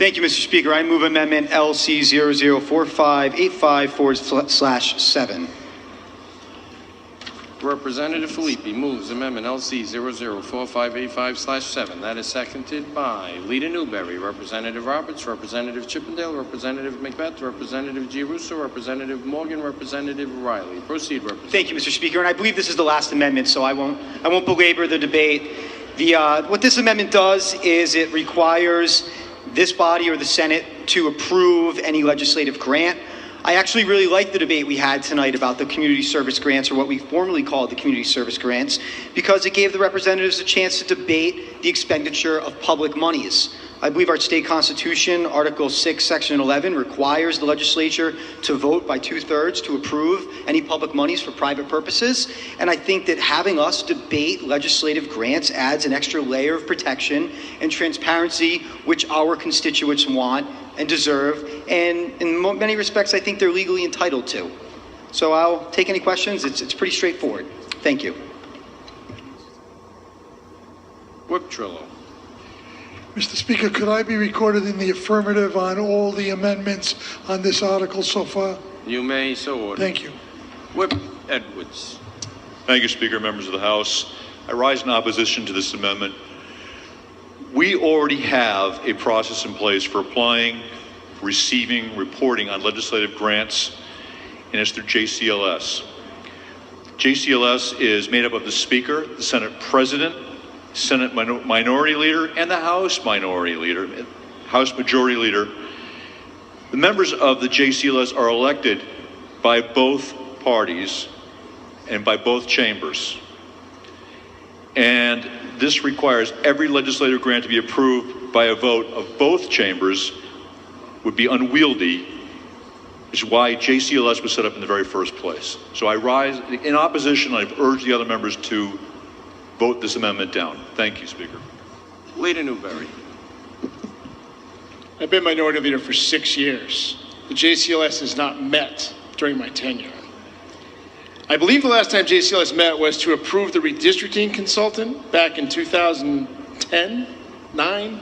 Thank you, Mr. Speaker. I move Amendment LC 004585/7. Representative Filippi moves Amendment LC 004585/7. That is seconded by Leader Newberry, Representative Roberts, Representative Chippendale, Representative Macbeth, Representative Giarrusso, Representative Morgan, Representative Riley. Proceed, Representative. Thank you, Mr. Speaker. And I believe this is the last amendment, so I won't belabor the debate. What this amendment does is it requires this body or the Senate to approve any legislative grant. I actually really like the debate we had tonight about the community service grants, or what we formerly called the community service grants, because it gave the representatives a chance to debate the expenditure of public monies. I believe our state constitution, Article 6, Section 11, requires the legislature to vote by 2/3 to approve any public monies for private purposes. And I think that having us debate legislative grants adds an extra layer of protection and transparency, which our constituents want and deserve, and in many respects, I think they're legally entitled to. So I'll take any questions. It's pretty straightforward. Thank you. Whip Trillo. Mr. Speaker, could I be recorded in the affirmative on all the amendments on this article so far? You may so order. Thank you. Whip Edwards. Thank you, Speaker, members of the House. I rise in opposition to this amendment. We already have a process in place for applying, receiving, reporting on legislative grants, and it's through JCLS. JCLS is made up of the Speaker, the Senate President, Senate Minority Leader, and the House Minority Leader, House Majority Leader. The members of the JCLS are elected by both parties and by both chambers. And this requires every legislative grant to be approved by a vote of both chambers. Would be unwieldy, which is why JCLS was set up in the very first place. So I rise in opposition. I've urged the other members to vote this amendment down. Thank you, Speaker. Leader Newberry. I've been Minority Leader for 6 years. The JCLS has not met during my tenure. I believe the last time JCLS met was to approve the redistricting consultant back in 2010, 9.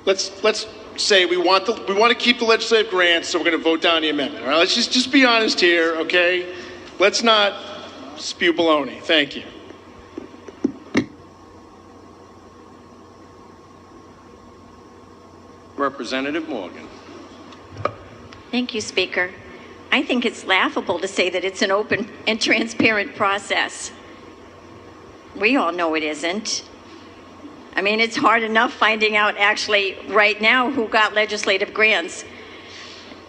Let's say we want to keep the legislative grants, so we're going to vote down the amendment. All right, let's just be honest here, okay? Let's not spew baloney. Thank you. Representative Morgan. Thank you, Speaker. I think it's laughable to say that it's an open and transparent process. We all know it isn't. I mean, it's hard enough finding out actually right now who got legislative grants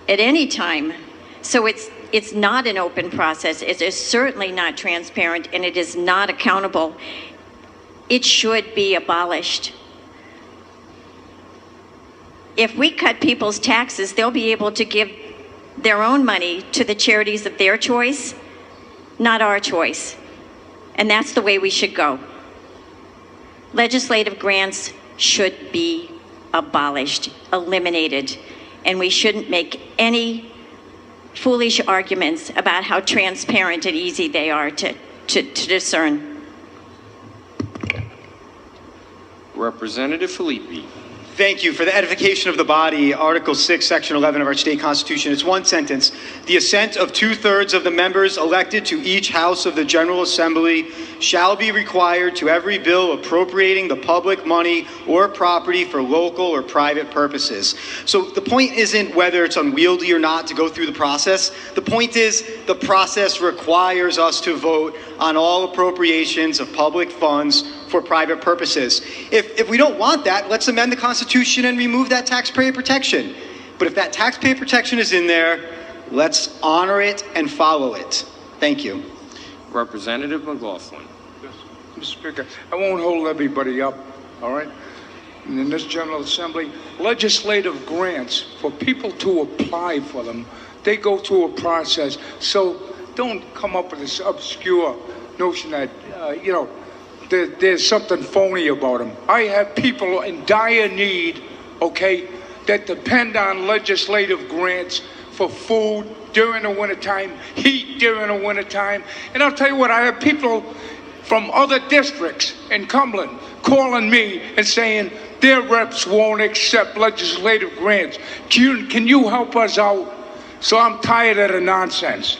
at any time. So it's not an open process. It is certainly not transparent, and it is not accountable. It should be abolished. If we cut people's taxes, they'll be able to give their own money to the charities of their choice, not our choice. And that's the way we should go. Legislative grants should be abolished, eliminated, and we shouldn't make any foolish arguments about how transparent and easy they are to discern. Representative Filippi. Thank you. For the edification of the body, Article 6, Section 11 of our state constitution, it's one sentence. The assent of 2/3 of the members elected to each house of the General Assembly shall be required to every bill appropriating the public money or property for local or private purposes. So the point isn't whether it's unwieldy or not to go through the process. The point is the process requires us to vote on all appropriations of public funds for private purposes. If we don't want that, let's amend the Constitution and remove that taxpayer protection. But if that taxpayer protection is in there, let's honor it and follow it. Thank you. Representative McLaughlin. Yes, Mr. Speaker, I won't hold everybody up, all right? And in this General Assembly, legislative grants, for people to apply for them, they go through a process. So don't come up with this obscure notion that, there's something phony about them. I have people in dire need, okay, that depend on legislative grants for food during the wintertime, heat during the wintertime. And I'll tell you what, I have people from other districts in Cumberland calling me and saying, their reps won't accept legislative grants. Can you help us out? So I'm tired of the nonsense.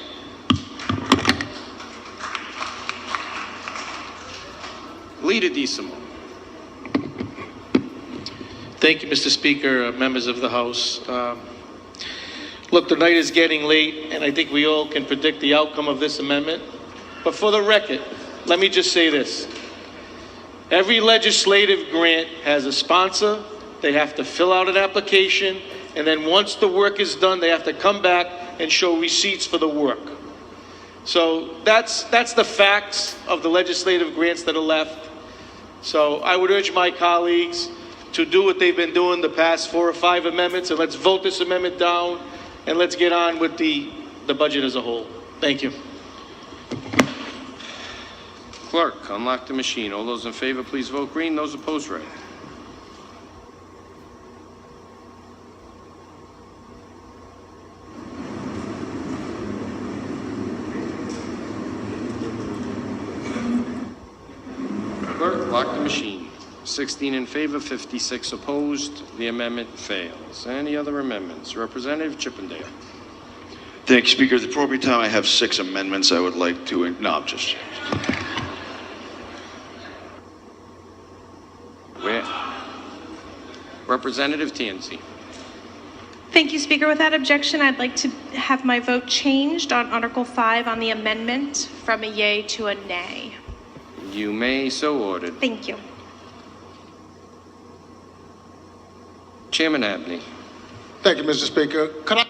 Leader DeSimone. Thank you, Mr. Speaker, members of the House. Look, the night is getting late, and I think we all can predict the outcome of this amendment. But for the record, let me just say this. Every legislative grant has a sponsor. They have to fill out an application, and then once the work is done, they have to come back and show receipts for the work. So that's the facts of the legislative grants that are left. So I would urge my colleagues to do what they've been doing the past 4 or 5 amendments, and let's vote this amendment down, and let's get on with the budget as a whole. Thank you. Clerk, unlock the machine. All those in favor, please vote green. Those opposed, red. Clerk, lock the machine. 16 in favor, 56 opposed. The amendment fails. Any other amendments? Representative Chippendale. Thank you, Speaker. At the appropriate time, I have 6 amendments I would like to, no, I'm just. Where? Representative Tansey. Thank you, Speaker. Without objection, I'd like to have my vote changed on Article 5 on the amendment from a yay to a nay. You may, so ordered. Thank you. Chairman Abney. Thank you, Mr. Speaker. Could I